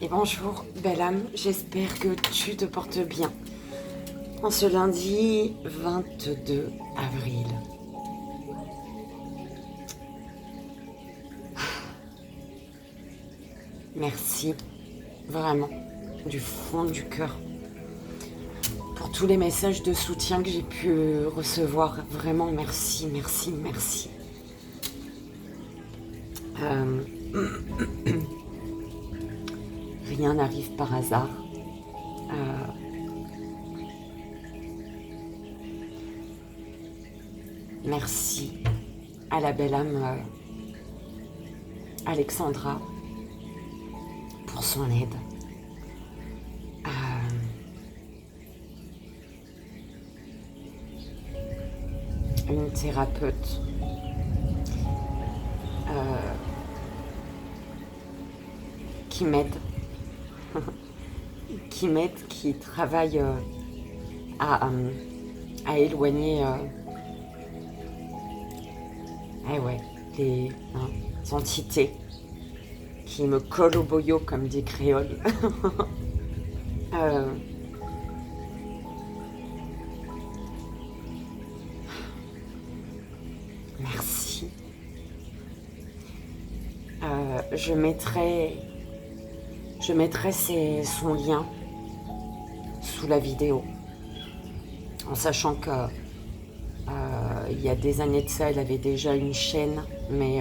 Et bonjour, belle âme, j'espère que tu te portes bien. En ce lundi 22 avril. Merci, vraiment, du fond du cœur, pour tous les messages de soutien que j'ai pu recevoir. Vraiment, merci, merci, merci. Rien n'arrive par hasard. Merci à la belle âme Alexandra pour son aide. Une thérapeute qui m'aide, qui travaille à éloigner les entités qui me collent au boyau, comme dit Créole. Merci. Je mettrai son lien sous la vidéo, en sachant que il y a des années de ça, elle avait déjà une chaîne, mais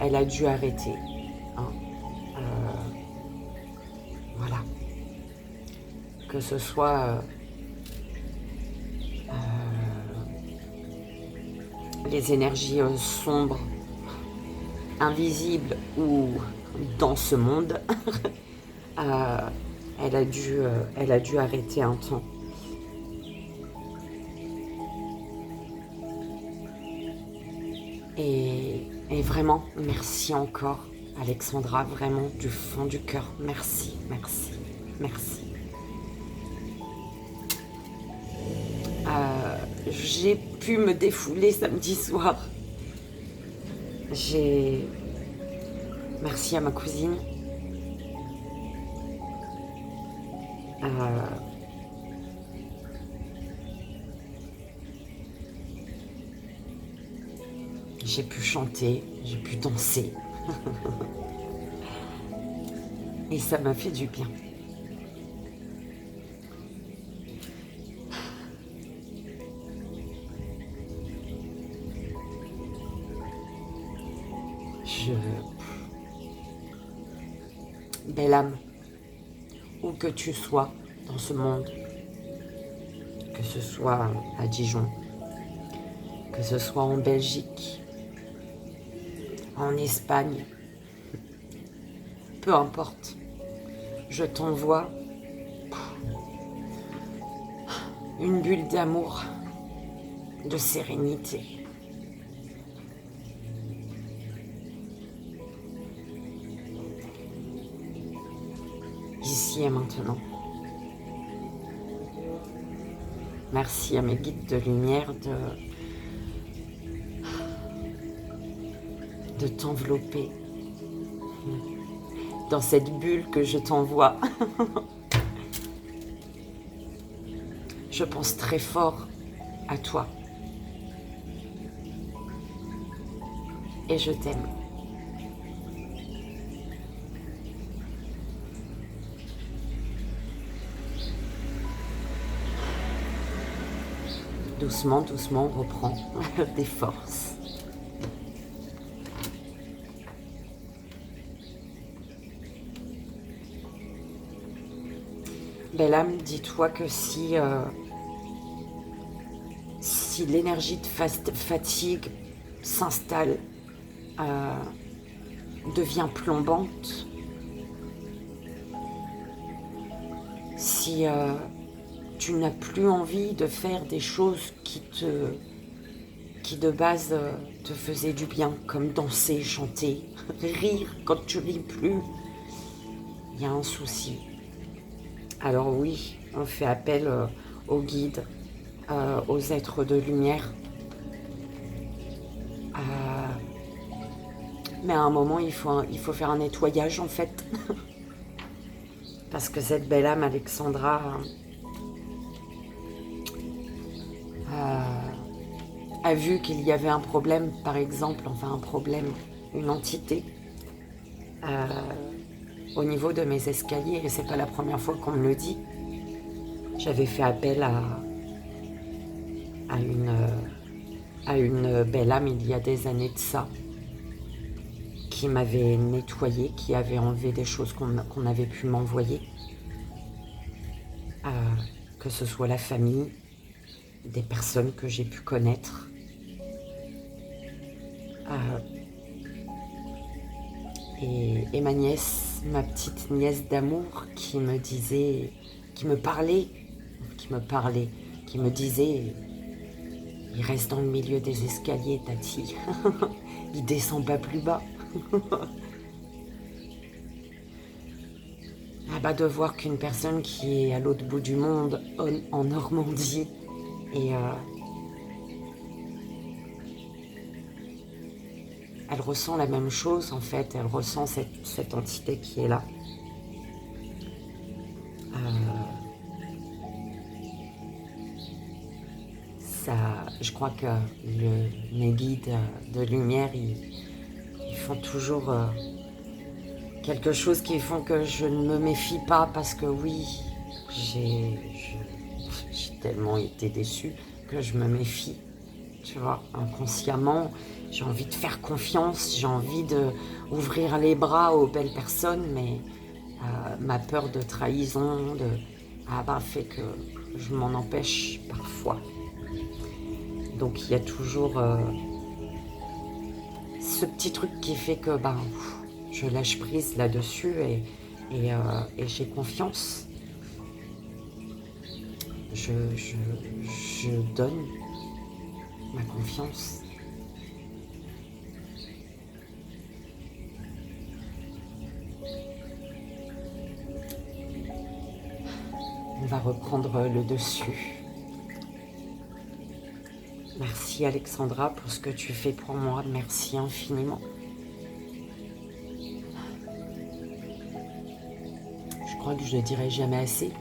elle a dû arrêter. Voilà. Que ce soit les énergies sombres, invisibles ou dans ce monde, elle a dû arrêter un temps. Et vraiment, merci encore, Alexandra, vraiment du fond du cœur. Merci, merci, merci. J'ai pu me défouler samedi soir. Merci à ma cousine. J'ai pu chanter, j'ai pu danser. Et ça m'a fait du bien. Belle âme, où que tu sois dans ce monde, que ce soit à Dijon, que ce soit en Belgique, en Espagne, peu importe, je t'envoie une bulle d'amour, de sérénité. Ici et maintenant. Merci à mes guides de lumière de t'envelopper dans cette bulle que je t'envoie. Je pense très fort à toi. Et je t'aime. Doucement, doucement, on reprend des forces. Belle âme, dis-toi que si l'énergie de fatigue s'installe, devient plombante, si tu n'as plus envie de faire des choses qui de base te faisaient du bien, comme danser, chanter, rire quand tu ris plus, il y a un souci. Alors oui, on fait appel aux guides, aux êtres de lumière, Mais à un moment, il faut faire un nettoyage, en fait. Parce que cette belle âme, Alexandra, a vu qu'il y avait un problème, par exemple, enfin un problème, une entité, au niveau de mes escaliers, et c'est pas la première fois qu'on me le dit. J'avais fait appel à une belle âme il y a des années de ça, qui m'avait nettoyé, qui avait enlevé des choses qu'on avait pu m'envoyer, que ce soit la famille, des personnes que j'ai pu connaître. Et ma nièce, ma petite nièce d'amour qui me disait, qui me disait, il reste dans le milieu des escaliers, Tati. Il descend pas plus bas. Ah bah, de voir qu'une personne qui est à l'autre bout du monde, en Normandie, et elle ressent la même chose en fait, elle ressent cette entité qui est là. Ça, je crois que mes guides de lumière, ils font toujours quelque chose qui font que je ne me méfie pas, parce que oui, j'ai tellement été déçue que je me méfie. Tu vois, inconsciemment, j'ai envie de faire confiance, j'ai envie d'ouvrir les bras aux belles personnes, mais ma peur de trahison, fait que je m'en empêche parfois. Donc il y a toujours ce petit truc qui fait que je lâche prise là-dessus et j'ai confiance. Je donne ma confiance. On va reprendre le dessus. Merci Alexandra pour ce que tu fais pour moi. Merci infiniment. Je crois que je ne dirai jamais assez.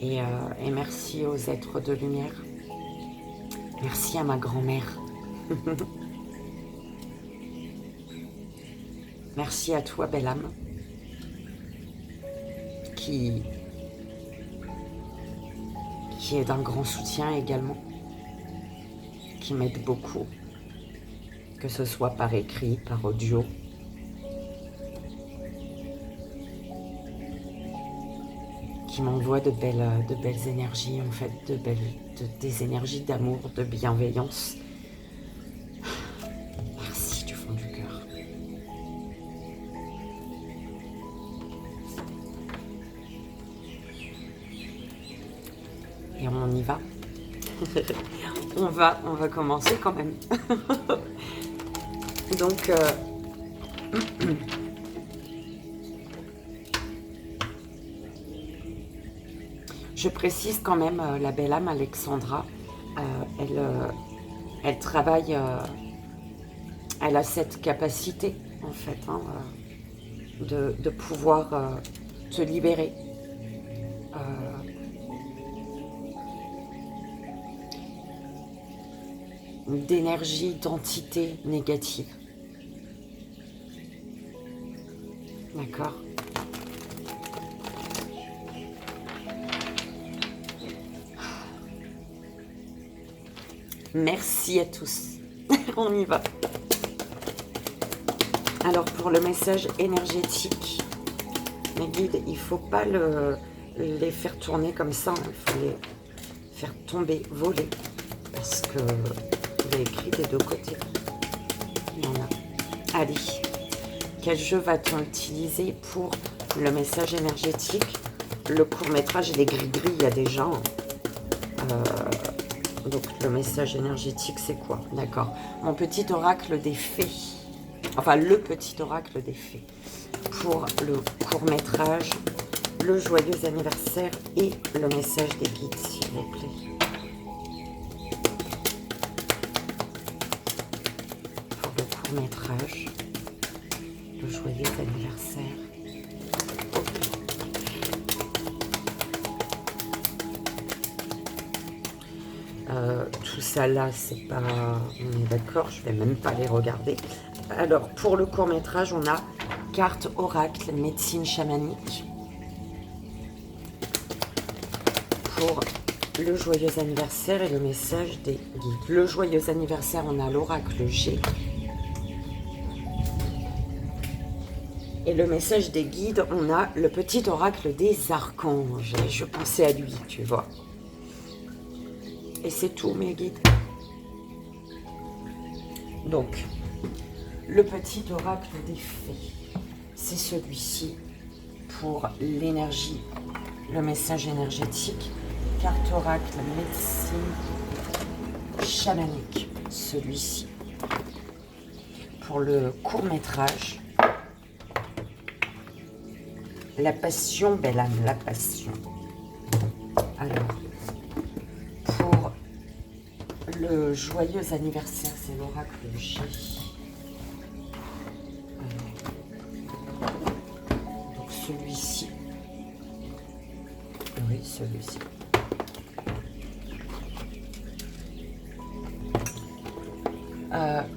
Et merci aux êtres de lumière. Merci à ma grand-mère. Merci à toi, belle âme, qui est d'un grand soutien également, qui m'aide beaucoup, que ce soit par écrit, par audio. Qui m'envoie de belles énergies, en fait, des énergies d'amour, de bienveillance. Merci du fond du cœur. Et on y va. on va commencer quand même. Donc, je précise quand même, la belle âme Alexandra, elle travaille, elle a cette capacité en fait, de pouvoir te libérer. D'énergie, d'entité négative. D'accord ? Merci à tous. On y va. Alors pour le message énergétique, mes guides, il ne faut pas les faire tourner comme ça. Il faut les faire tomber, voler. Parce que il est écrit des deux côtés. Voilà. Allez. Quel jeu va-t-on utiliser pour le message énergétique? Le court-métrage, les gris-gris, il y a déjà. Donc le message énergétique, c'est quoi? D'accord. Mon petit oracle des fées. Enfin, le petit oracle des fées. Pour le court-métrage, le joyeux anniversaire et le message des guides, s'il vous plaît. court-métrage. Le joyeux anniversaire. Tout ça là, c'est pas... On est d'accord, je vais même pas les regarder. Alors, pour le court-métrage, on a carte oracle, médecine chamanique. Pour le joyeux anniversaire et le message des guides. Le joyeux anniversaire, on a l'oracle G. Et le message des guides, on a le petit oracle des archanges. Et je pensais à lui, tu vois. Et c'est tout, mes guides. Donc, le petit oracle des fées, c'est celui-ci pour l'énergie, le message énergétique. Carte oracle, médecine chamanique, celui-ci. Pour le court-métrage, la passion, belle âme, la passion. Alors, pour le joyeux anniversaire, c'est l'oracle G. Donc celui-ci. Oui, celui-ci.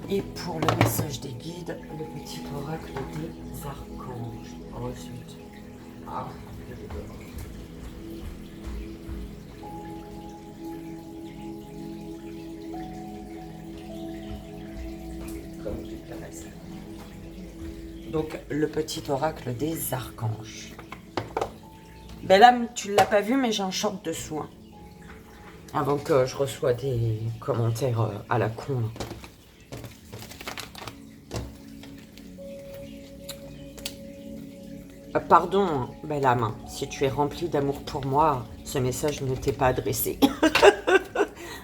Et pour le message des guides, le petit oracle des archanges. Ensuite. Ah. Donc, le petit oracle des archanges. Belle âme, tu ne l'as pas vu, mais j'ai un short dessous. Hein. Avant que je reçois des commentaires à la con. Pardon, hein, belle âme, hein, si tu es remplie d'amour pour moi, ce message ne t'est pas adressé.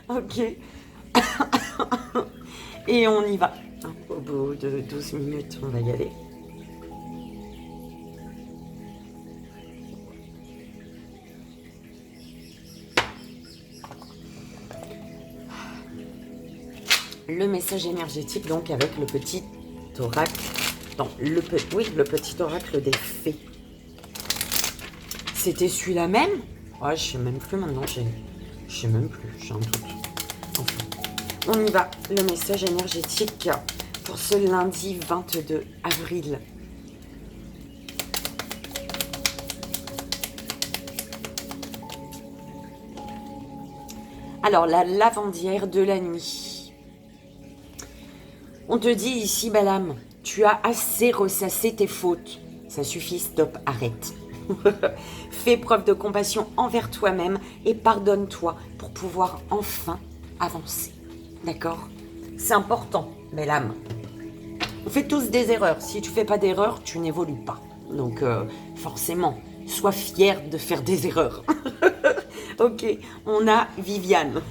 Ok. Et on y va. Au bout de 12 minutes, on va y aller. Le message énergétique, donc, avec le petit oracle. Non, le petit oracle des fées. C'était celui-là même? Ouais, je sais même plus maintenant. Je sais même plus, j'ai un doute. Enfin, on y va. Le message énergétique pour ce lundi 22 avril. Alors, la lavandière de la nuit. On te dit ici, belle âme, tu as assez ressassé tes fautes. Ça suffit, stop, arrête. Fais preuve de compassion envers toi-même et pardonne-toi pour pouvoir enfin avancer. D'accord? C'est important, belle âme. On fait tous des erreurs. Si tu fais pas d'erreurs, tu n'évolues pas. Donc, forcément, sois fière de faire des erreurs. Ok, on a Viviane.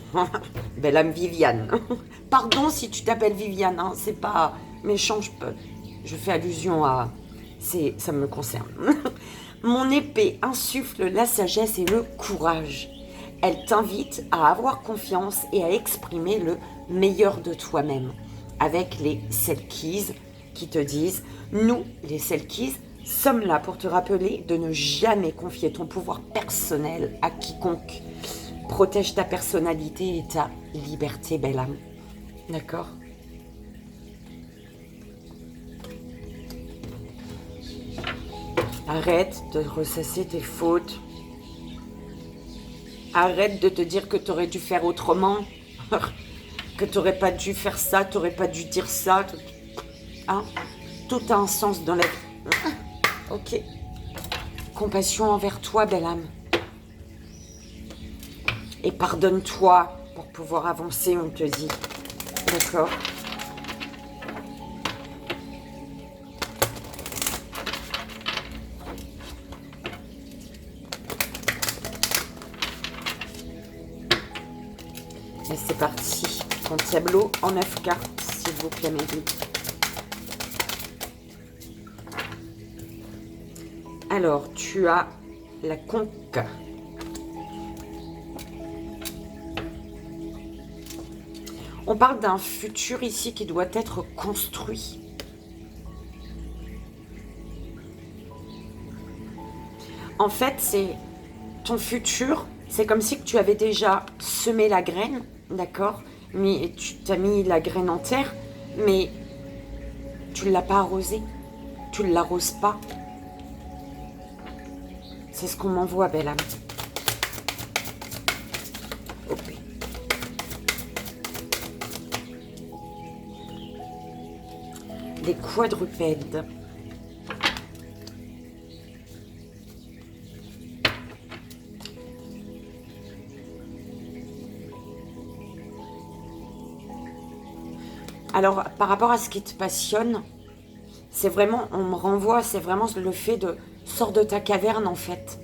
Belle âme Viviane. Pardon si tu t'appelles Viviane, hein, c'est pas méchant, je fais allusion à... Ça me concerne. Mon épée insuffle la sagesse et le courage. Elle t'invite à avoir confiance et à exprimer le meilleur de toi-même. Avec les Selkies qui te disent, nous, les Selkies, sommes là pour te rappeler de ne jamais confier ton pouvoir personnel à quiconque. Protège ta personnalité et ta liberté, belle âme. D'accord? Arrête de ressasser tes fautes. Arrête de te dire que tu aurais dû faire autrement. Que tu n'aurais pas dû faire ça, tu n'aurais pas dû dire ça. Hein? Tout a un sens dans la vie. Ok. Compassion envers toi, belle âme. Et pardonne-toi pour pouvoir avancer, on te dit. D'accord? Et c'est parti. Ton tableau en 9 cartes, s'il vous plaît, mes guides. Alors, tu as la conque. On parle d'un futur ici qui doit être construit. En fait, c'est ton futur, c'est comme si tu avais déjà semé la graine, d'accord? Mais tu t'as mis la graine en terre, mais tu ne l'as pas arrosée. Tu ne l'arroses pas. C'est ce qu'on m'envoie, belle âme. Ok. Des quadrupèdes. Alors, par rapport à ce qui te passionne, c'est vraiment, on me renvoie, c'est vraiment le fait de sors de ta caverne en fait.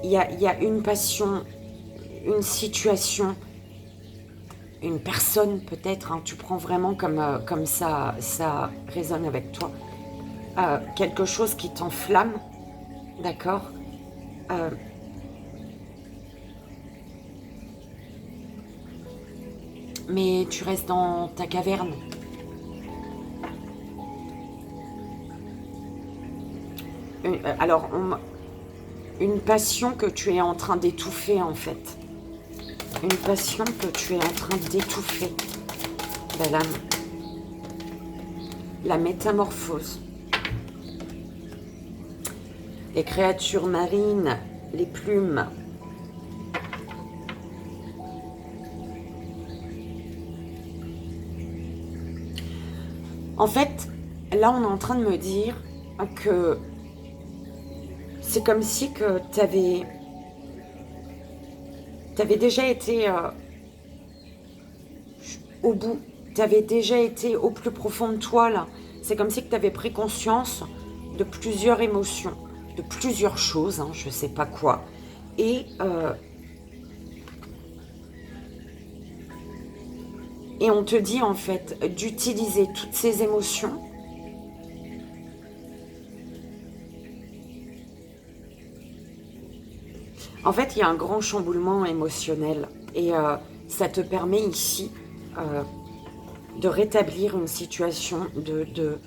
Il y a une passion, une situation, une personne peut-être, hein, tu prends vraiment comme ça résonne avec toi. Quelque chose qui t'enflamme, d'accord? Mais tu restes dans ta caverne. Alors, une passion que tu es en train d'étouffer en fait. Une passion que tu es en train d'étouffer. Belle âme. La métamorphose. Les créatures marines, les plumes. En fait, là on est en train de me dire que c'est comme si que tu avais déjà été au bout, tu avais déjà été au plus profond de toi là. C'est comme si que tu avais pris conscience de plusieurs émotions, de plusieurs choses, hein, je ne sais pas quoi. Et on te dit en fait d'utiliser toutes ces émotions en fait, il y a un grand chamboulement émotionnel et ça te permet ici de rétablir une situation de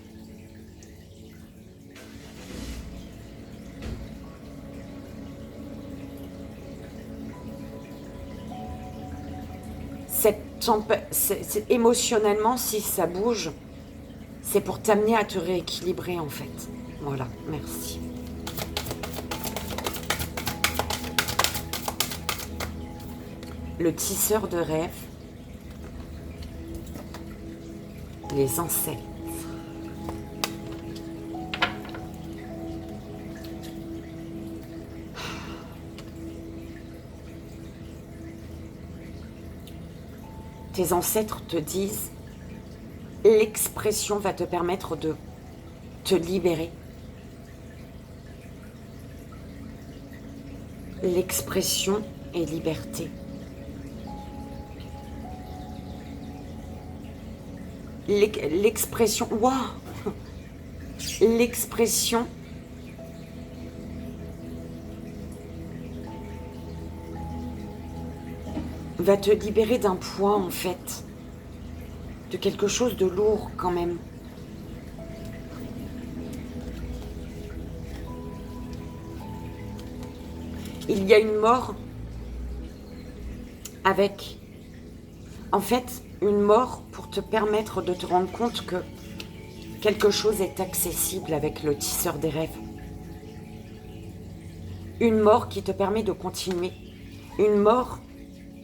émotionnellement, si ça bouge, c'est pour t'amener à te rééquilibrer en fait. Voilà, merci. Le tisseur de rêves, les ancêtres. Tes ancêtres te disent, l'expression va te permettre de te libérer. L'expression est liberté. L'expression, waouh, l'expression va te libérer d'un poids en fait, de quelque chose de lourd quand même. Il y a une mort avec, en fait, une mort pour te permettre de te rendre compte que quelque chose est accessible avec le tisseur des rêves. Une mort qui te permet de continuer. Une mort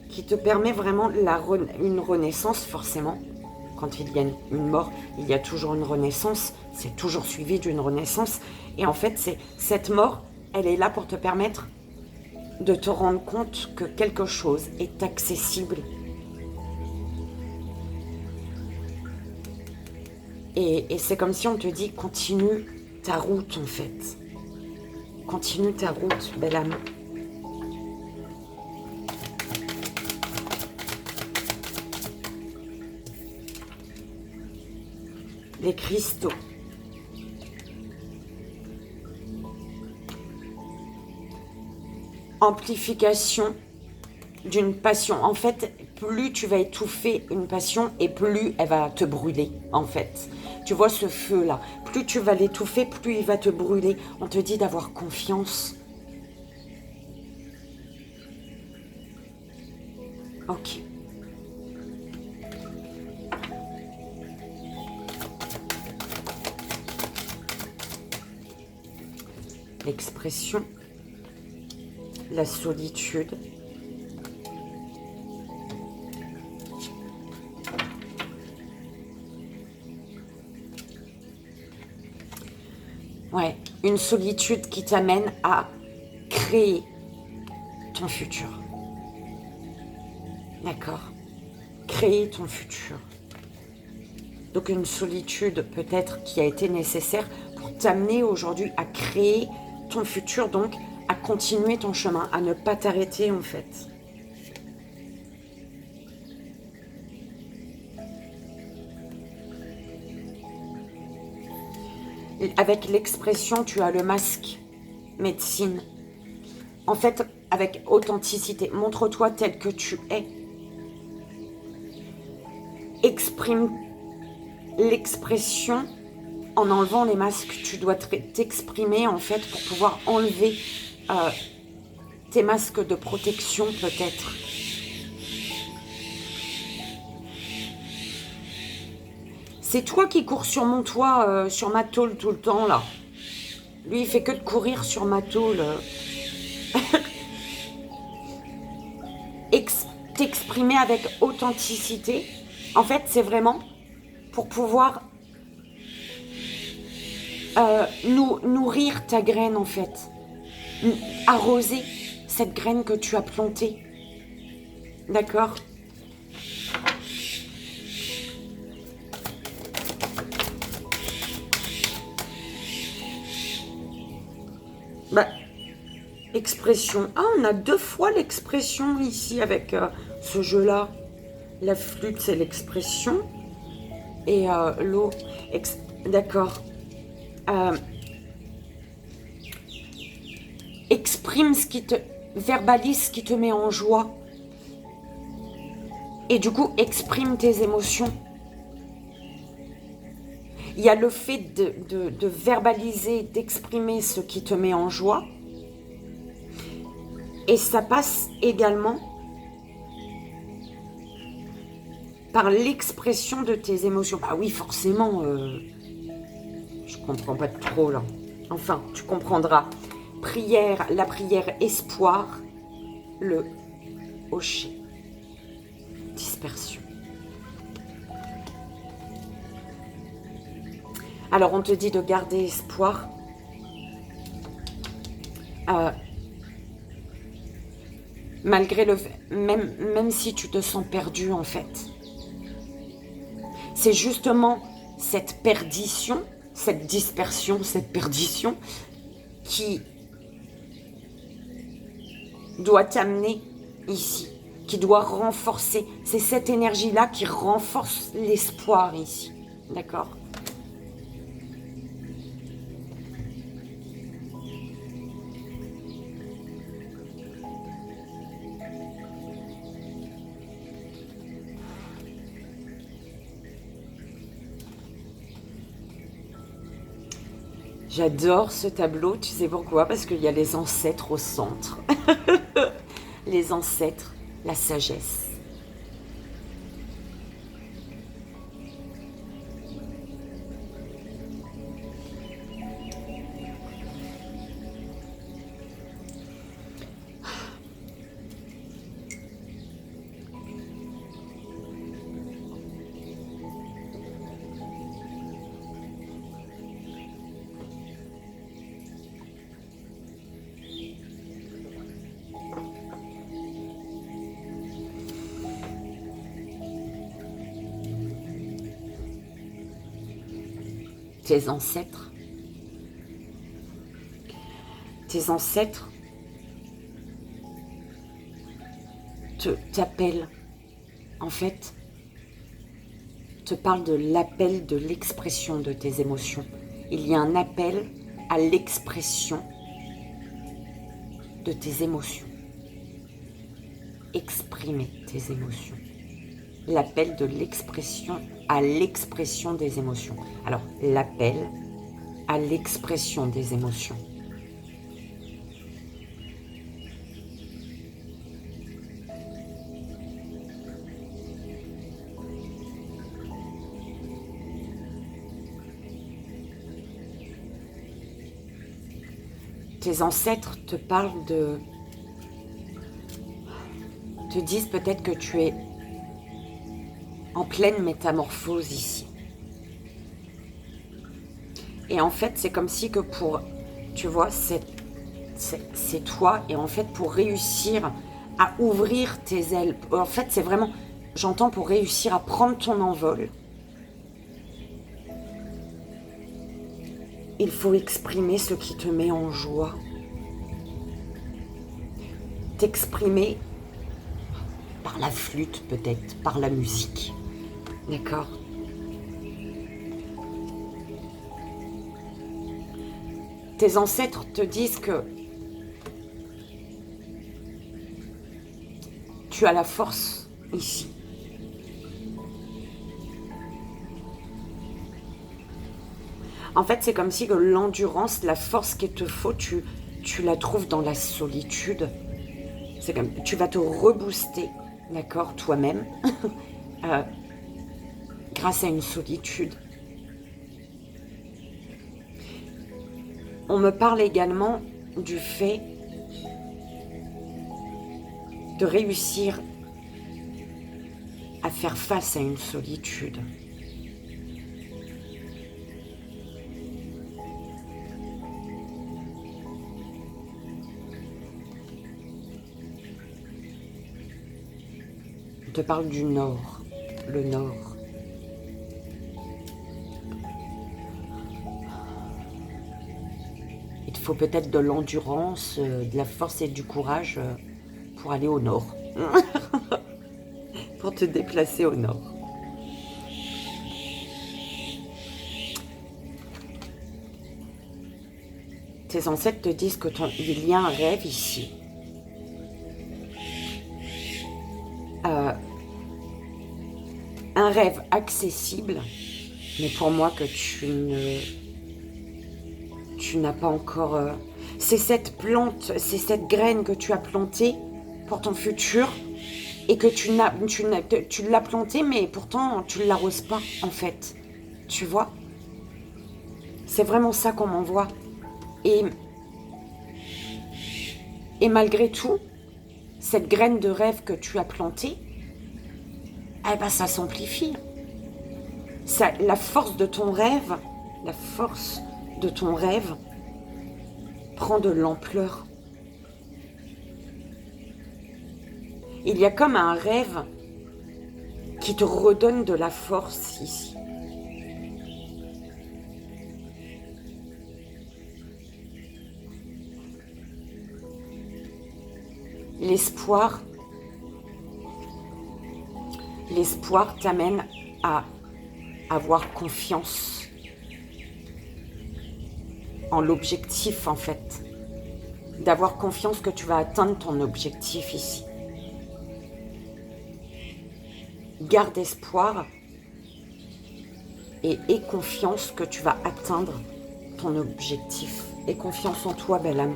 qui te permet vraiment une renaissance, forcément. Quand il y a une mort, il y a toujours une renaissance. C'est toujours suivi d'une renaissance. Et en fait, cette mort, elle est là pour te permettre de te rendre compte que quelque chose est accessible. Et c'est comme si on te dit, continue ta route en fait. Continue ta route, belle âme. Les cristaux. Amplification d'une passion. En fait, plus tu vas étouffer une passion et plus elle va te brûler, en fait. Tu vois ce feu-là, plus tu vas l'étouffer, plus il va te brûler. On te dit d'avoir confiance. Ok. L'expression, la solitude. Ouais, une solitude qui t'amène à créer ton futur. D'accord? Créer ton futur. Donc une solitude peut-être qui a été nécessaire pour t'amener aujourd'hui à créer ton futur, donc à continuer ton chemin, à ne pas t'arrêter en fait. Et avec l'expression, tu as le masque médecine. En fait, avec authenticité, montre-toi tel que tu es. Exprime l'expression en enlevant les masques. Tu dois t'exprimer en fait pour pouvoir enlever tes masques de protection peut-être. C'est toi qui cours sur mon toit, sur ma tôle tout le temps là. Lui il fait que de courir sur ma tôle. T'exprimer avec authenticité. En fait c'est vraiment pour pouvoir nourrir ta graine en fait. Arroser cette graine que tu as plantée. D'accord ? Bah, expression. Ah, on a 2 fois l'expression ici avec ce jeu-là. La flûte, c'est l'expression. Et l'eau. D'accord. Exprime ce qui te... Verbalise ce qui te met en joie. Et du coup, exprime tes émotions. Il y a le fait de verbaliser, d'exprimer ce qui te met en joie. Et ça passe également par l'expression de tes émotions. Ah oui, forcément, je comprends pas trop là. Enfin, tu comprendras. Prière, la prière espoir, le hocher, dispersion. Alors, on te dit de garder espoir. Malgré le... Même si tu te sens perdu, en fait. C'est justement cette perdition, cette dispersion, cette perdition qui doit t'amener ici, qui doit renforcer. C'est cette énergie-là qui renforce l'espoir ici. D'accord ? J'adore ce tableau, tu sais pourquoi? Parce qu'il y a les ancêtres au centre. Les ancêtres, la sagesse. Tes ancêtres. Tes ancêtres t'appellent. En fait, te parlent de l'appel de l'expression de tes émotions. Il y a un appel à l'expression de tes émotions. exprimer tes émotions. L'appel de l'expression à l'expression des émotions. Alors, l'appel à l'expression des émotions. Tes ancêtres te parlent te disent peut-être que tu es en pleine métamorphose ici. Et en fait, c'est comme si que tu vois, c'est toi, et en fait, pour réussir à ouvrir tes ailes, en fait, c'est vraiment, j'entends pour réussir à prendre ton envol, il faut exprimer ce qui te met en joie. T'exprimer par la flûte peut-être, par la musique. D'accord ? Tes ancêtres te disent que tu as la force ici. En fait, c'est comme si que l'endurance, la force qu'il te faut, tu la trouves dans la solitude. C'est comme tu vas te rebooster, d'accord, toi-même, grâce à une solitude. On me parle également du fait de réussir à faire face à une solitude. On te parle du Nord, le Nord. Il te faut peut-être de l'endurance, de la force et du courage pour aller au Nord. Pour te déplacer au Nord. Tes ancêtres te disent que il y a un rêve ici. Un rêve accessible, mais pour moi que tu n'as pas encore... c'est cette plante, c'est cette graine que tu as plantée pour ton futur et que tu l'as plantée, mais pourtant tu ne l'arroses pas en fait. Tu vois ? C'est vraiment ça qu'on m'envoie. Et malgré tout, cette graine de rêve que tu as plantée, eh ben ça s'amplifie. La force de ton rêve, prend de l'ampleur. Il y a comme un rêve qui te redonne de la force ici. L'espoir t'amène à avoir confiance en l'objectif en fait. D'avoir confiance que tu vas atteindre ton objectif ici. Garde espoir et aie confiance que tu vas atteindre ton objectif. Aie confiance en toi, belle âme.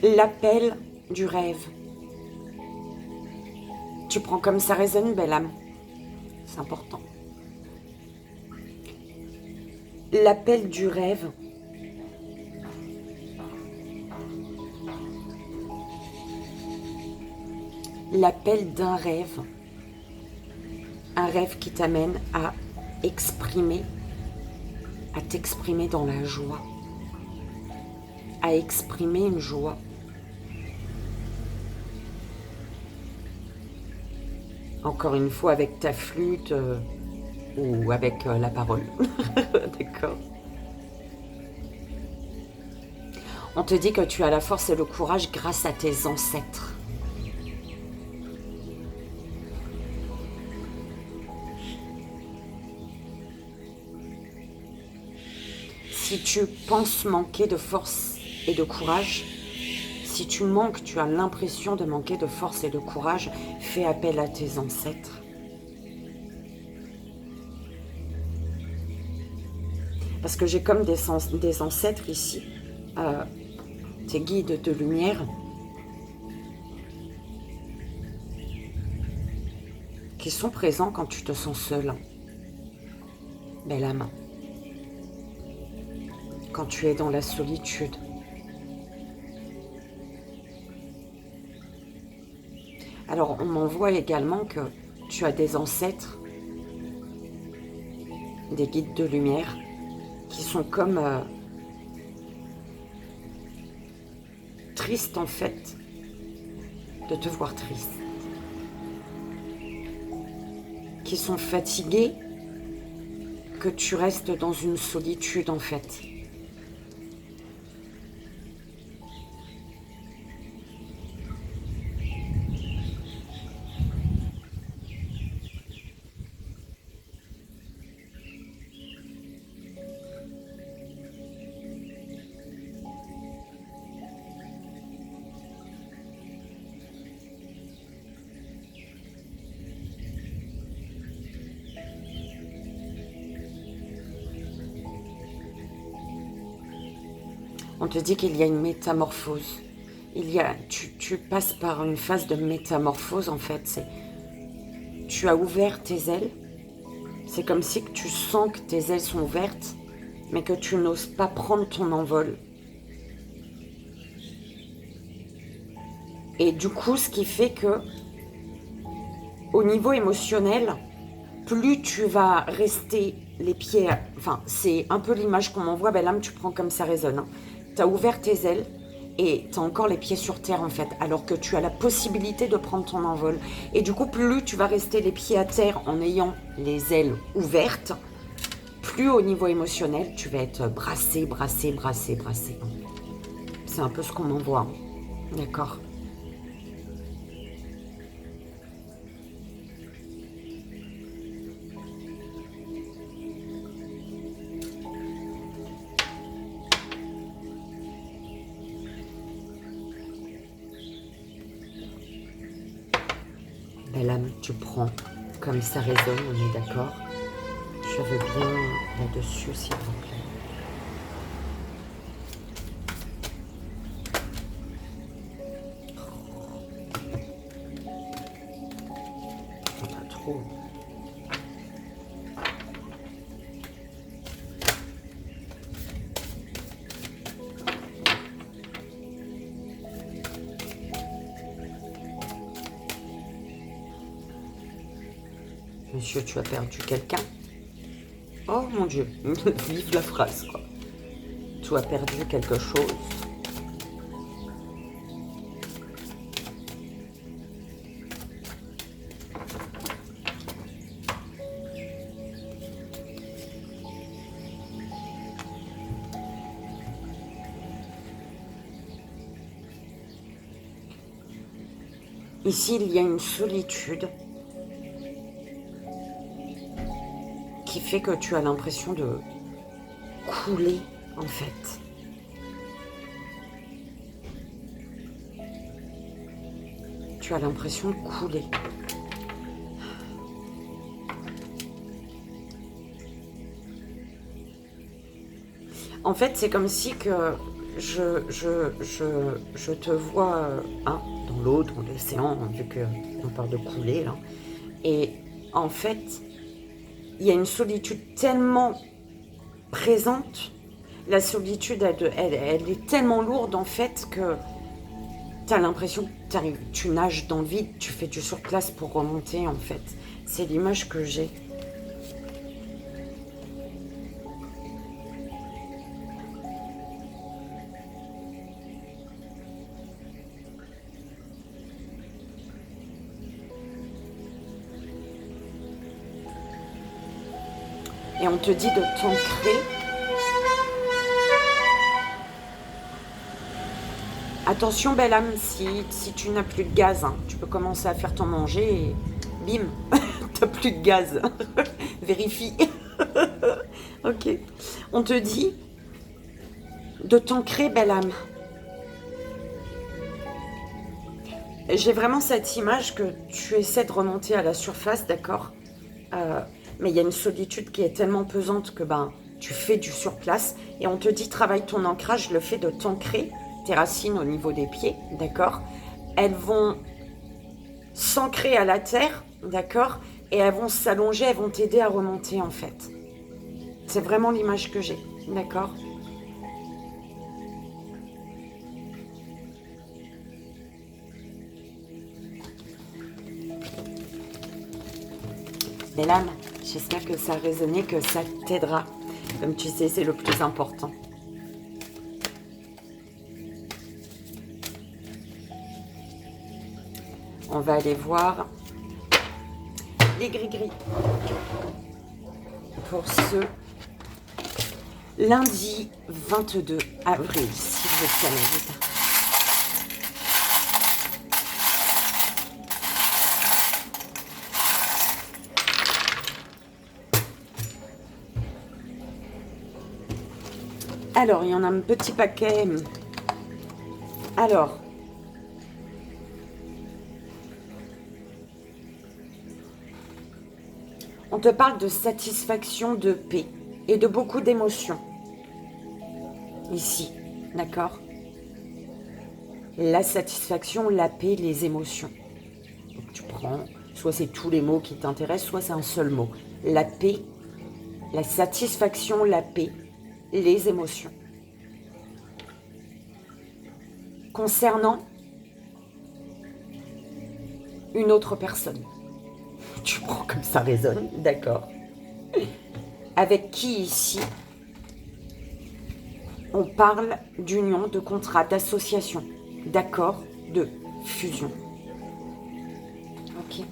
L'appel du rêve. Tu prends comme ça résonne, belle âme. C'est important. L'appel du rêve. L'appel d'un rêve. Un rêve qui t'amène à t'exprimer dans la joie. À exprimer une joie. Encore une fois avec ta flûte ou avec la parole. D'accord. On te dit que tu as la force et le courage grâce à tes ancêtres. Si tu penses manquer de force et de courage, si tu manques, tu as l'impression de manquer de force et de courage, fais appel à tes ancêtres. Parce que j'ai comme des ancêtres ici, tes guides de lumière, qui sont présents quand tu te sens seul. Belle âme. Quand tu es dans la solitude. Alors, on m'envoie également que tu as des ancêtres, des guides de lumière, qui sont comme tristes en fait, de te voir triste. Qui sont fatigués que tu restes dans une solitude en fait. On te dit qu'il y a une métamorphose. Tu passes par une phase de métamorphose en fait. Tu as ouvert tes ailes. C'est comme si que tu sens que tes ailes sont ouvertes, mais que tu n'oses pas prendre ton envol. Et du coup, ce qui fait que, au niveau émotionnel, plus tu vas rester les pieds... Enfin, c'est un peu l'image qu'on m'envoie. Ben là, tu prends comme ça résonne. Hein. Tu as ouvert tes ailes et tu as encore les pieds sur terre, en fait, alors que tu as la possibilité de prendre ton envol. Et du coup, plus tu vas rester les pieds à terre en ayant les ailes ouvertes, plus au niveau émotionnel, tu vas être brassé, brassé, brassé, brassé. C'est un peu ce qu'on m'envoie. D'accord ? Belle âme, tu prends comme ça résonne, on est d'accord. Je veux bien là-dessus, s'il vous plaît. Pas trop. Monsieur, tu as perdu quelqu'un? Oh mon Dieu, vive la phrase, quoi. Tu as perdu quelque chose. Ici, il y a une solitude qui fait que tu as l'impression de couler, en fait. Tu as l'impression de couler. En fait, c'est comme si que je te vois dans l'eau, dans l'océan, vu qu'on parle de couler, là. Et en fait, il y a une solitude tellement présente. La solitude, elle est tellement lourde, en fait, que tu as l'impression que tu nages dans le vide, tu fais du surplace pour remonter, en fait. C'est l'image que j'ai. Et on te dit de t'ancrer. Attention, belle âme, si tu n'as plus de gaz, hein, tu peux commencer à faire ton manger et bim, t'as plus de gaz. Vérifie. Ok. On te dit De t'ancrer, belle âme. J'ai vraiment cette image que tu essaies de remonter à la surface, d'accord, mais il y a une solitude qui est tellement pesante que ben, tu fais du surplace. Et on te dit, travaille ton ancrage, le fait de t'ancrer, tes racines au niveau des pieds, d'accord. Elles vont s'ancrer à la terre, d'accord, et elles vont s'allonger, elles vont t'aider à remonter en fait. C'est vraiment l'image que j'ai, d'accord. Belle âme, j'espère que ça a résonné, que ça t'aidera. Comme tu sais, c'est le plus important. On va aller voir les gris-gris pour ce lundi 22 avril, s'il vous plaît. Alors, il y en a un petit paquet. Alors, on te parle de satisfaction, de paix et de beaucoup d'émotions. Ici, d'accord? La satisfaction, la paix, les émotions. Donc, tu prends, soit c'est tous les mots qui t'intéressent, soit c'est un seul mot. La paix, la satisfaction, la paix, les émotions. Concernant une autre personne. Tu prends comme ça résonne, d'accord. Avec qui ici on parle d'union, de contrat, d'association, d'accord, de fusion. Ok.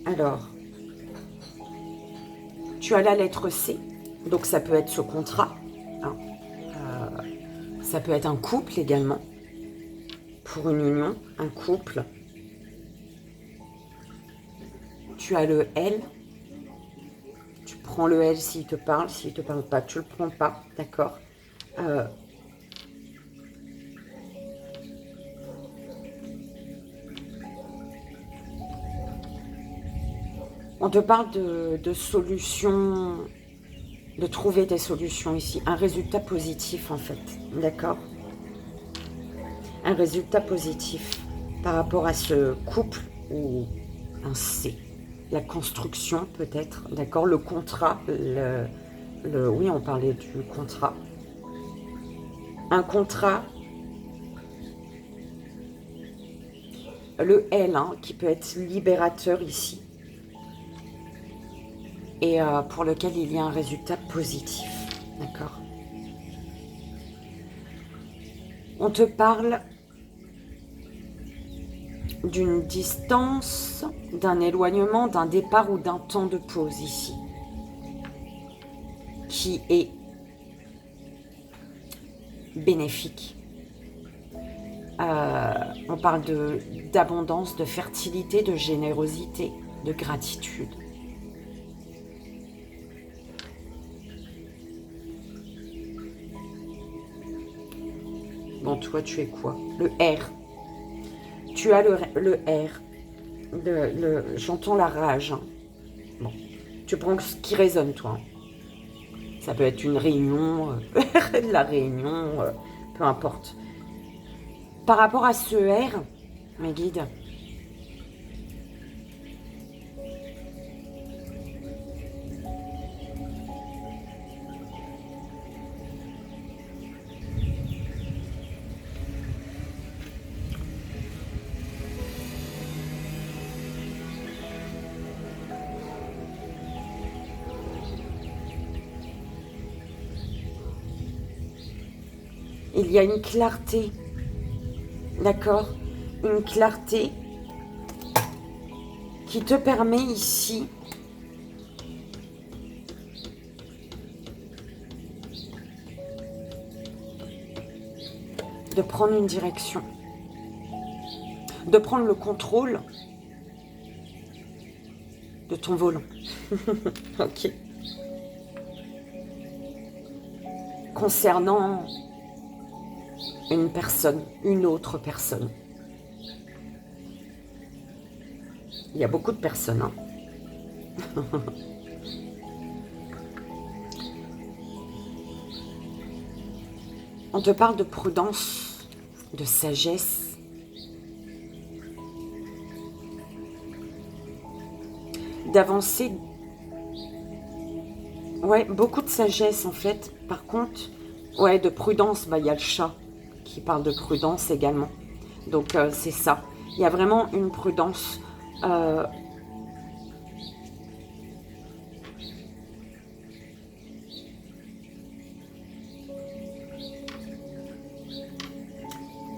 Alors, tu as la lettre C, donc ça peut être ce contrat. Hein. Ça peut être un couple également. Pour une union, un couple. Tu as le L. Tu prends le L s'il te parle. S'il ne te parle pas, tu ne le prends pas. D'accord. On te parle de solutions, de trouver des solutions ici. Un résultat positif en fait. D'accord. Un résultat positif par rapport à ce couple ou un C. La construction peut-être, d'accord, le contrat, oui, on parlait du contrat. Un contrat, le L, hein, qui peut être libérateur ici, et pour lequel il y a un résultat positif, d'accord. On te parle d'une distance, d'un éloignement, d'un départ ou d'un temps de pause ici, qui est bénéfique. On parle d'abondance, de fertilité, de générosité, de gratitude. Bon, toi, tu es quoi? Le R. Tu as le R. J'entends la rage. Hein. Bon, tu prends ce qui résonne, toi. Ça peut être une réunion, la réunion, peu importe. Par rapport à ce R, mes guides, il y a une clarté, d'accord? Une clarté qui te permet ici de prendre une direction, de prendre le contrôle de ton volant. Ok. concernant une personne, une autre personne. Il y a beaucoup de personnes, hein. On te parle de prudence, de sagesse. D'avancer. Ouais, beaucoup de sagesse en fait. Par contre, ouais, de prudence, bah, il y a le chat qui parle de prudence également. Donc c'est ça. Il y a vraiment une prudence.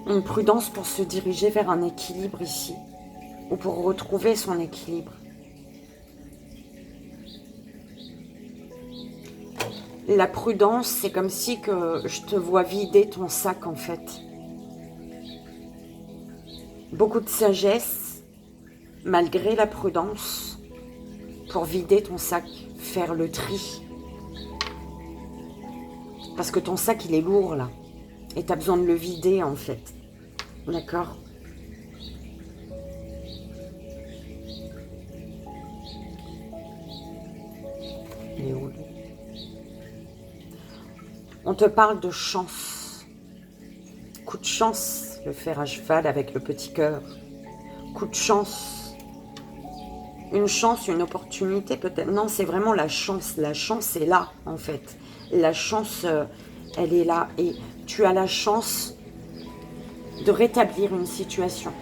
Une prudence pour se diriger vers un équilibre ici. Ou pour retrouver son équilibre. La prudence, c'est comme si que je te vois vider ton sac en fait. Beaucoup de sagesse, malgré la prudence, pour vider ton sac, faire le tri. Parce que ton sac, il est lourd là. Et tu as besoin de le vider en fait. D'accord ? Il est où, lui ? On te parle de chance. Coup de chance, le fer à cheval avec le petit cœur. Coup de chance. Une chance, une opportunité peut-être. Non, c'est vraiment la chance. La chance est là, en fait. La chance, elle est là. Et tu as la chance de rétablir une situation.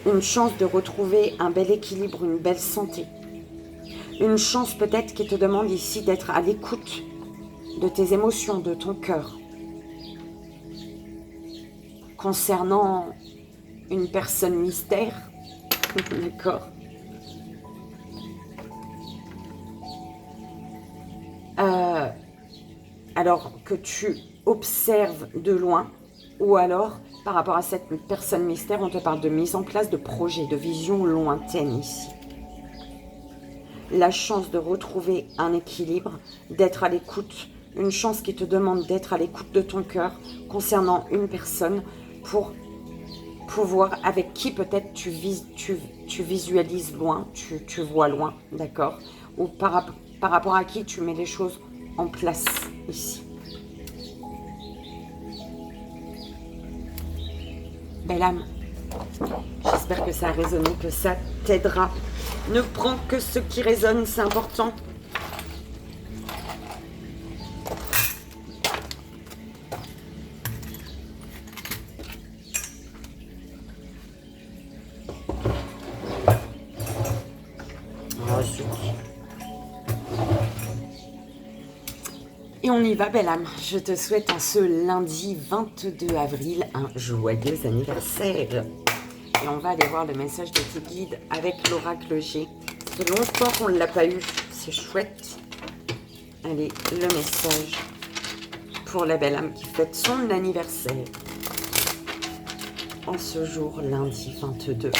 Une chance de retrouver un bel équilibre, une belle santé. Une chance peut-être qui te demande ici d'être à l'écoute de tes émotions, de ton cœur. Concernant une personne mystère, d'accord. Alors que tu observes de loin, ou alors par rapport à cette personne mystère, on te parle de mise en place de projets, de visions lointaines ici. La chance de retrouver un équilibre, d'être à l'écoute, une chance qui te demande d'être à l'écoute de ton cœur concernant une personne pour pouvoir, avec qui peut-être tu visualises loin, tu vois loin, d'accord, ou par rapport à qui tu mets les choses en place ici. Belle âme, j'espère que ça a résonné, que ça t'aidera. Ne prends que ce qui résonne, c'est important. Oh, zut. Et on y va, belle âme. Je te souhaite en ce lundi 22 avril un joyeux anniversaire. Et on va aller voir le message de tes guides avec l'oracle G. Ça fait longtemps qu'on ne l'a pas eu. C'est chouette. Allez, le message pour la belle âme qui fête son anniversaire. En ce jour, lundi 22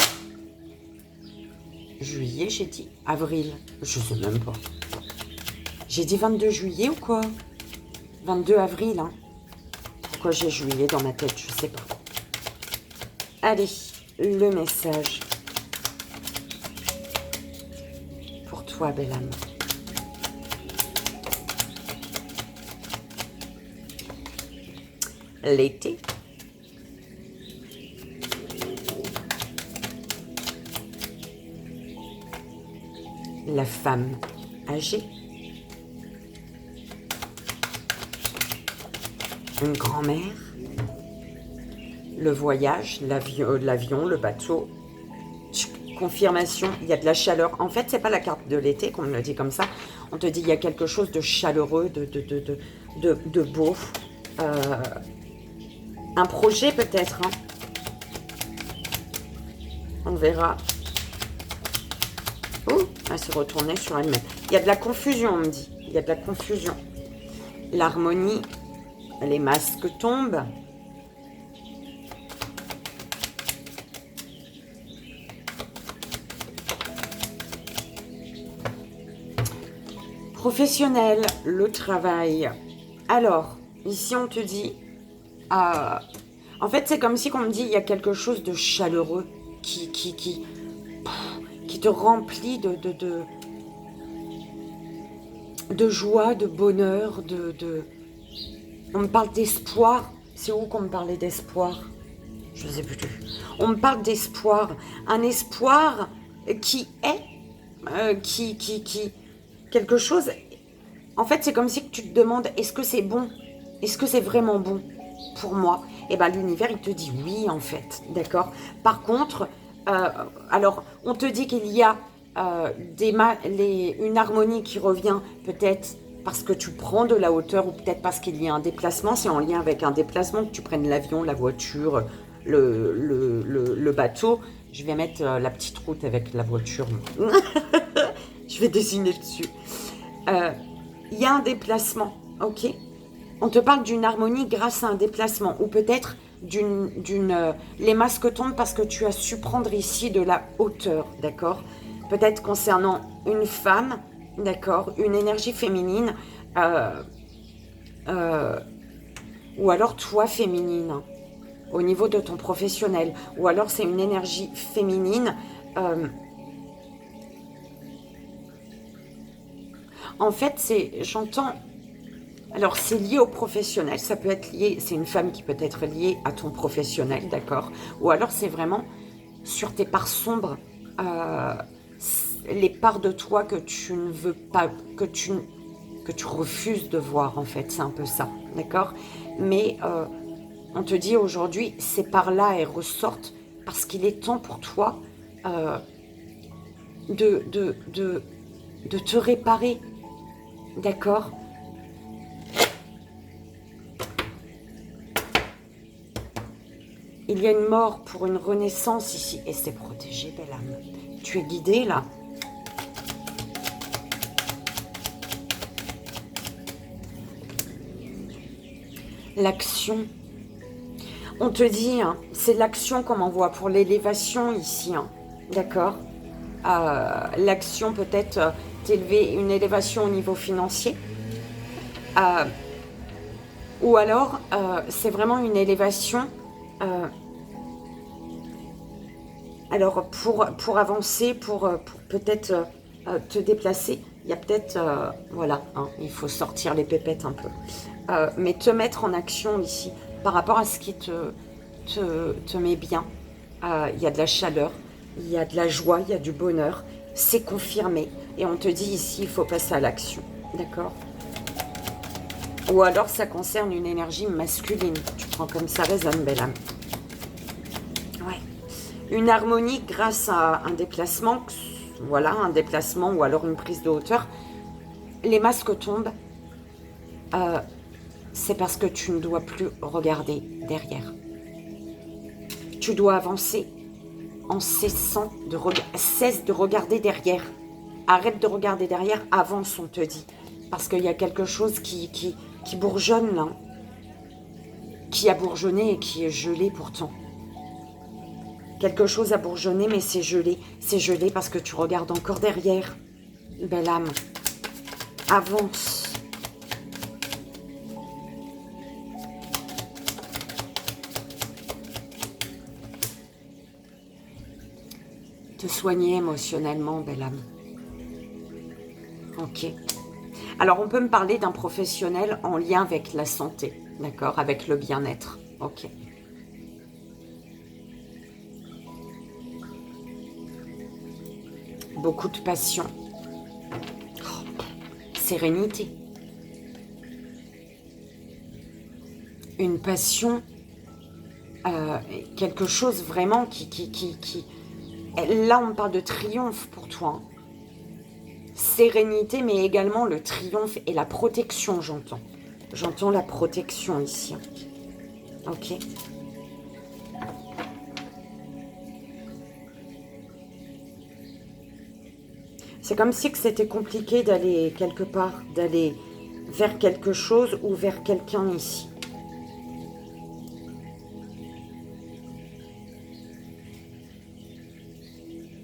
juillet, j'ai dit avril. Je sais même pas. J'ai dit 22 juillet ou quoi? 22 avril, hein. Pourquoi j'ai juillet dans ma tête, je sais pas. Allez, le message pour toi, belle âme. L'été. La femme âgée. Une grand-mère. Le voyage, l'avion, le bateau. Confirmation, il y a de la chaleur. En fait, c'est pas la carte de l'été qu'on me le dit comme ça. On te dit il y a quelque chose de chaleureux, de beau. Un projet peut-être. Hein. On verra. Oh, elle s'est retournée sur elle-même. Il y a de la confusion, on me dit. Il y a de la confusion. L'harmonie, les masques tombent. Professionnel, le travail. Alors, ici on te dit... en fait, c'est comme si on me dit il y a quelque chose de chaleureux qui te remplit de joie, de bonheur, On me parle d'espoir. C'est où qu'on me parlait d'espoir? Je ne sais plus. On me parle d'espoir. Un espoir qui est... quelque chose... En fait, c'est comme si tu te demandes, est-ce que c'est bon? Est-ce que c'est vraiment bon pour moi? Eh bien, l'univers, il te dit oui, en fait. D'accord? Par contre, alors, on te dit qu'il y a une harmonie qui revient peut-être parce que tu prends de la hauteur ou peut-être parce qu'il y a un déplacement. C'est en lien avec un déplacement que tu prennes l'avion, la voiture, le bateau. Je vais mettre la petite route avec la voiture. Je vais dessiner dessus. Il y a un déplacement, ok? On te parle d'une harmonie grâce à un déplacement ou peut-être les masques tombent parce que tu as su prendre ici de la hauteur, d'accord? Peut-être concernant une femme, d'accord? Une énergie féminine ou alors toi féminine au niveau de ton professionnel ou alors c'est une énergie féminine en fait j'entends. Alors, c'est lié au professionnel, ça peut être lié, c'est une femme qui peut être liée à ton professionnel, d'accord? Ou alors, c'est vraiment sur tes parts sombres, les parts de toi que tu ne veux pas, que tu refuses de voir, en fait, c'est un peu ça, d'accord? Mais on te dit aujourd'hui, ces parts-là, elles ressortent parce qu'il est temps pour toi de te réparer, d'accord? Il y a une mort pour une renaissance ici. Et c'est protégé, belle âme. Tu es guidée, là. L'action. On te dit, hein, c'est l'action qu'on m'envoie pour l'élévation ici. Hein, d'accord? L'action peut-être t'élever, une élévation au niveau financier. Ou alors, c'est vraiment une élévation... alors, pour avancer, pour peut-être te déplacer, il y a peut-être... voilà, hein, il faut sortir les pépettes un peu. Mais te mettre en action ici, par rapport à ce qui te met bien. Il y a de la chaleur, il y a de la joie, il y a du bonheur. C'est confirmé. Et on te dit ici, il faut passer à l'action. D'accord? Ou alors, ça concerne une énergie masculine. Tu prends comme ça résonne, belle âme. Une harmonie grâce à un déplacement, voilà, un déplacement ou alors une prise de hauteur. Les masques tombent, c'est parce que tu ne dois plus regarder derrière. Tu dois avancer en cessant cesse de regarder derrière. Arrête de regarder derrière, avance, on te dit. Parce qu'il y a quelque chose qui bourgeonne là, qui a bourgeonné et qui est gelé pourtant. Quelque chose a bourgeonné, mais c'est gelé. C'est gelé parce que tu regardes encore derrière. Belle âme. Avance. Te soigner émotionnellement, belle âme. Ok. Alors, on peut me parler d'un professionnel en lien avec la santé, d'accord? Avec le bien-être. Ok. Beaucoup de passion. Oh, sérénité. Une passion, quelque chose vraiment qui... Là, on parle de triomphe pour toi. Hein. Sérénité, mais également le triomphe et la protection, j'entends. J'entends la protection ici. Ok. C'est comme si c'était compliqué d'aller quelque part, d'aller vers quelque chose ou vers quelqu'un ici.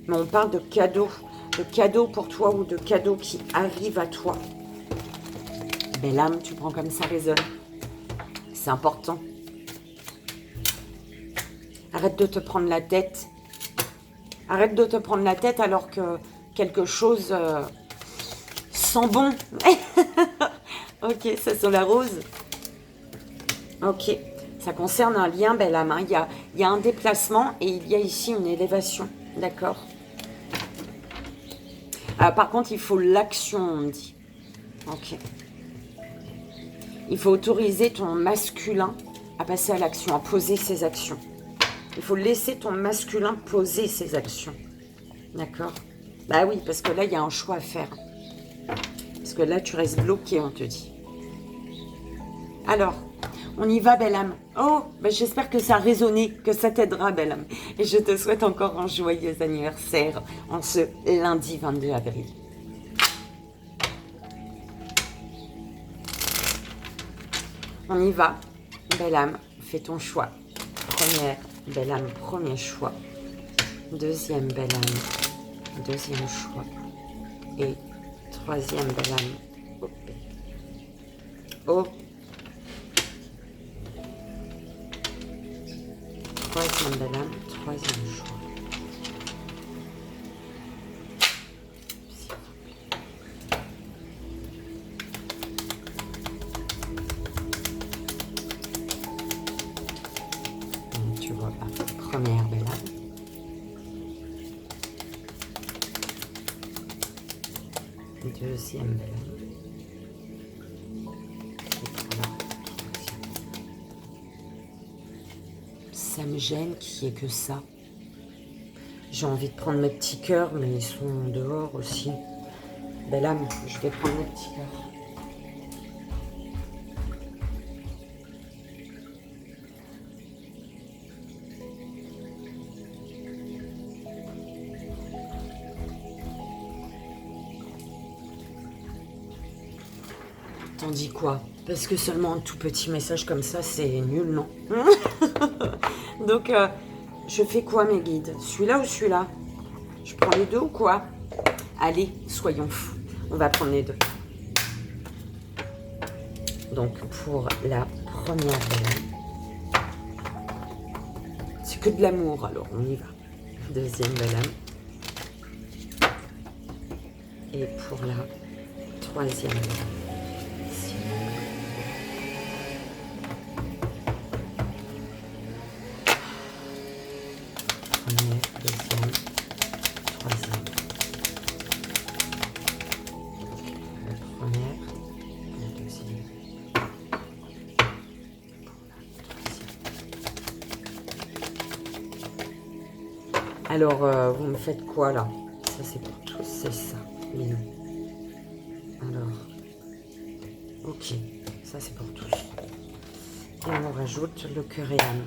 Mais on parle de cadeaux pour toi ou de cadeaux qui arrivent à toi. Belle âme, tu prends comme ça résonne. C'est important. Arrête de te prendre la tête. Arrête de te prendre la tête alors que quelque chose sent bon. Ok, ça sent la rose. Ok, ça concerne un lien, belle âme. Hein. Il y a un déplacement et il y a ici une élévation. D'accord. Par contre, il faut l'action, on me dit. Ok. Il faut autoriser ton masculin à passer à l'action, à poser ses actions. Il faut laisser ton masculin poser ses actions. D'accord? Bah oui, parce que là, il y a un choix à faire. Parce que là, tu restes bloqué, on te dit. Alors, on y va, belle âme. Oh, bah j'espère que ça a résonné, que ça t'aidera, belle âme. Et je te souhaite encore un joyeux anniversaire en ce lundi 22 avril. On y va, belle âme, fais ton choix. Première, belle âme, premier choix. Deuxième, belle âme, deuxième choix. Et troisième, belle âme. Oh. Oh. Troisième, belle âme, troisième choix. Tu vois pas. Première, belle âme. Deuxième, belle âme. Ça me gêne qu'il n'y ait que ça. J'ai envie de prendre mes petits cœurs, mais ils sont dehors aussi. Belle âme, je vais prendre mes petits cœurs. T'en dis quoi? Parce que seulement un tout petit message comme ça, c'est nul, non? Donc, je fais quoi, mes guides? Celui-là ou celui-là? Je prends les deux ou quoi? Allez, soyons fous. On va prendre les deux. Donc, pour la première belle, c'est que de l'amour, alors on y va. Deuxième belle. Et pour la troisième belle. Première, deuxième, troisième. La première, la deuxième. Alors, vous me faites quoi là? Ça c'est pour tous, c'est ça. Mais non. Alors, ok, ça c'est pour tous. Et on rajoute le cœur et l'âme.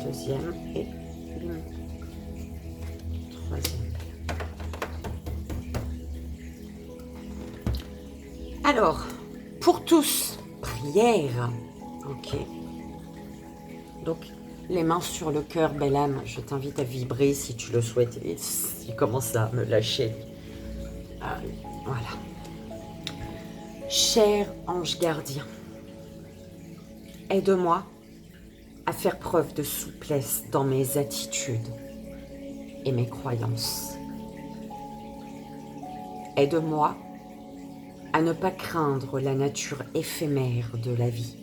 Deuxième et une troisième. Alors, pour tous, prière. Ok. Donc, les mains sur le cœur, belle âme. Je t'invite à vibrer si tu le souhaites. Et il commence à me lâcher. Voilà. Cher ange gardien, aide-moi à faire preuve de souplesse dans mes attitudes et mes croyances. Aide-moi à ne pas craindre la nature éphémère de la vie.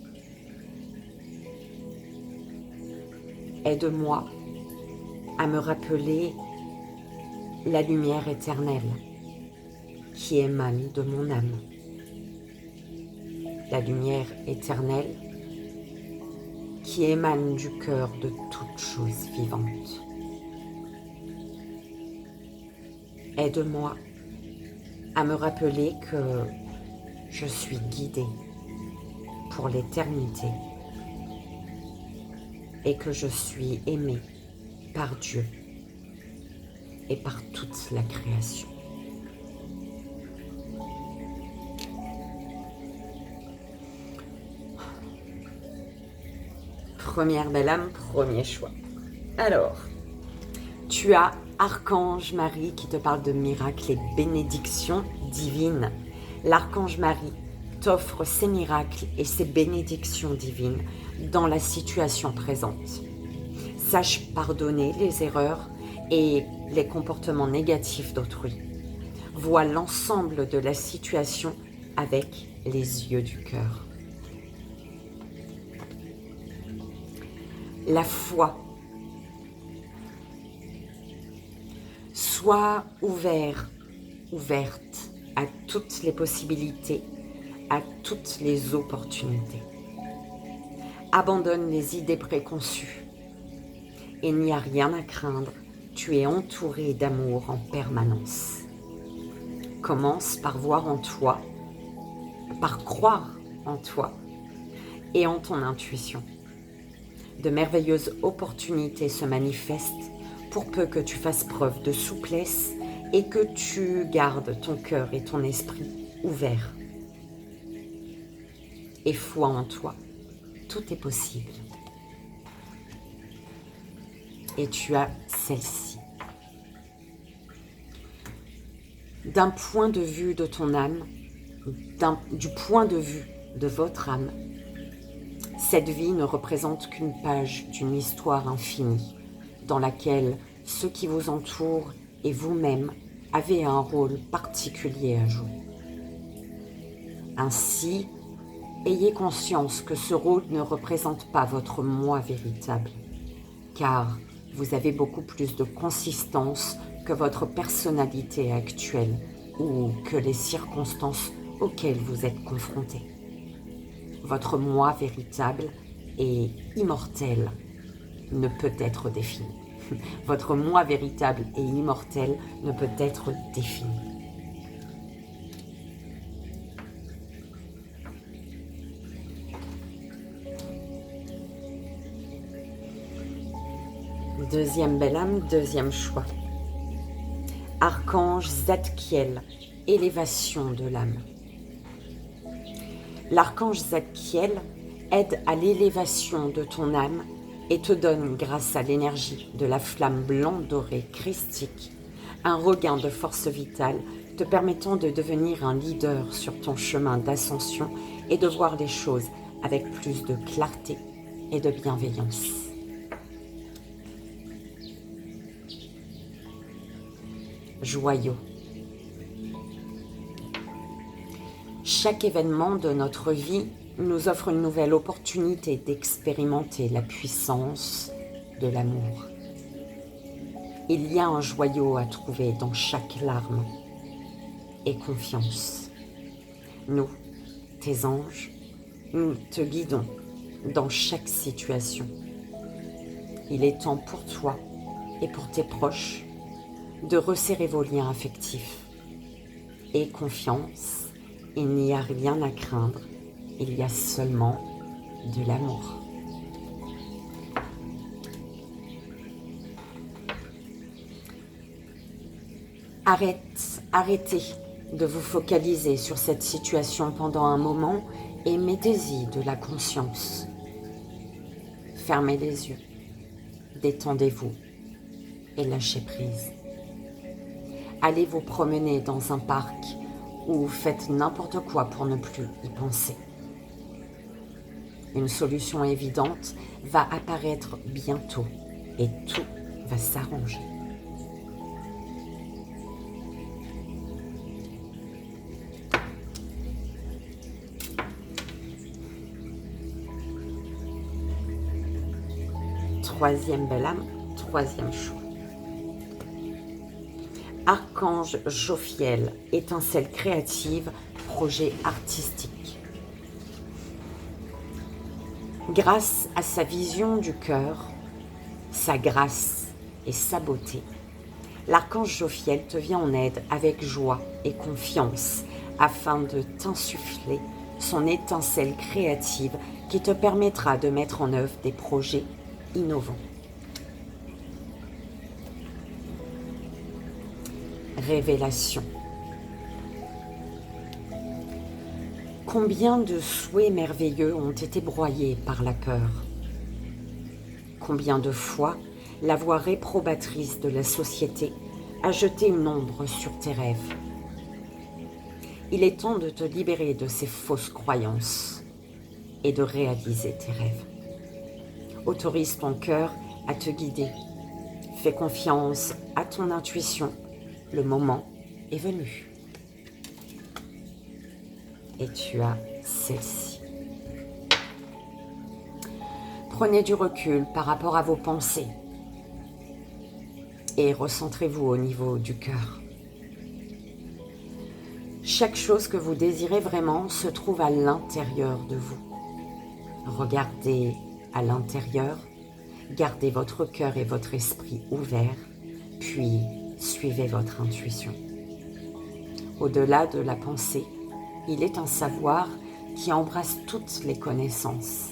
Aide-moi à me rappeler la lumière éternelle qui émane de mon âme. La lumière éternelle qui émane du cœur de toute chose vivante. Aide-moi à me rappeler que je suis guidée pour l'éternité et que je suis aimé par Dieu et par toute la création. Première belle âme, premier choix. Alors, tu as Archange Marie qui te parle de miracles et bénédictions divines. L'Archange Marie t'offre ses miracles et ses bénédictions divines dans la situation présente. Sache pardonner les erreurs et les comportements négatifs d'autrui. Vois l'ensemble de la situation avec les yeux du cœur. La foi. Sois ouvert, ouverte à toutes les possibilités, à toutes les opportunités. Abandonne les idées préconçues. Il n'y a rien à craindre, tu es entouré d'amour en permanence. Commence par voir en toi, par croire en toi et en ton intuition. De merveilleuses opportunités se manifestent pour peu que tu fasses preuve de souplesse et que tu gardes ton cœur et ton esprit ouverts. Et foi en toi, tout est possible. Et tu as celle-ci. D'un point de vue de ton âme, du point de vue de votre âme, cette vie ne représente qu'une page d'une histoire infinie dans laquelle ceux qui vous entourent et vous-même avez un rôle particulier à jouer. Ainsi, ayez conscience que ce rôle ne représente pas votre moi véritable, car vous avez beaucoup plus de consistance que votre personnalité actuelle ou que les circonstances auxquelles vous êtes confrontés. Votre moi véritable et immortel ne peut être défini. Votre moi véritable et immortel ne peut être défini. Deuxième belle âme, deuxième choix. Archange Zadkiel, élévation de l'âme. L'archange Zadkiel aide à l'élévation de ton âme et te donne, grâce à l'énergie de la flamme blanc dorée christique, un regain de force vitale te permettant de devenir un leader sur ton chemin d'ascension et de voir les choses avec plus de clarté et de bienveillance. Joyau. Chaque événement de notre vie nous offre une nouvelle opportunité d'expérimenter la puissance de l'amour. Il y a un joyau à trouver dans chaque larme. Et confiance. Nous, tes anges, nous te guidons dans chaque situation. Il est temps pour toi et pour tes proches de resserrer vos liens affectifs. Et confiance, il n'y a rien à craindre, il y a seulement de l'amour. Arrêtez de vous focaliser sur cette situation pendant un moment et mettez-y de la conscience. Fermez les yeux, détendez-vous et lâchez prise. Allez vous promener dans un parc ou faites n'importe quoi pour ne plus y penser. Une solution évidente va apparaître bientôt et tout va s'arranger. Troisième belle âme, troisième choix. Archange Jophiel, étincelle créative, projet artistique. Grâce à sa vision du cœur, sa grâce et sa beauté, l'archange Jophiel te vient en aide avec joie et confiance afin de t'insuffler son étincelle créative qui te permettra de mettre en œuvre des projets innovant. Révélation. Combien de souhaits merveilleux ont été broyés par la peur? Combien de fois la voix réprobatrice de la société a jeté une ombre sur tes rêves? Il est temps de te libérer de ces fausses croyances et de réaliser tes rêves. Autorise ton cœur à te guider. Fais confiance à ton intuition. Le moment est venu. Et tu as celle-ci. Prenez du recul par rapport à vos pensées et recentrez-vous au niveau du cœur. Chaque chose que vous désirez vraiment se trouve à l'intérieur de vous. Regardez à l'intérieur, gardez votre cœur et votre esprit ouverts, puis suivez votre intuition. Au-delà de la pensée, il est un savoir qui embrasse toutes les connaissances.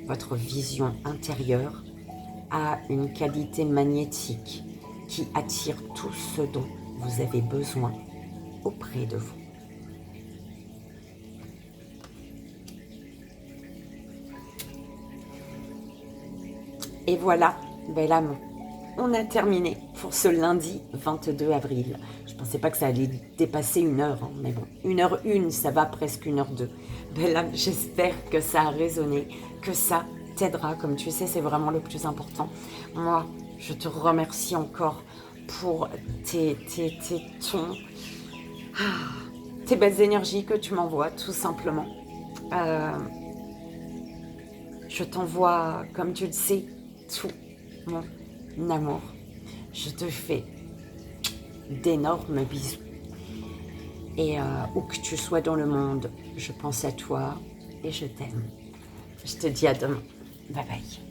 Votre vision intérieure a une qualité magnétique qui attire tout ce dont vous avez besoin auprès de vous. Et voilà, bel âme, on a terminé pour ce lundi 22 avril. Je ne pensais pas que ça allait dépasser 1 heure, hein, mais bon, 1h01, ça va presque 1h02. Bel âme, j'espère que ça a résonné, que ça t'aidera. Comme tu sais, c'est vraiment le plus important. Moi, je te remercie encore pour tes tons, tes belles énergies que tu m'envoies, tout simplement. Je t'envoie, comme tu le sais, tout mon amour. Je te fais d'énormes bisous. Et où que tu sois dans le monde, je pense à toi et je t'aime. Je te dis à demain. Bye bye.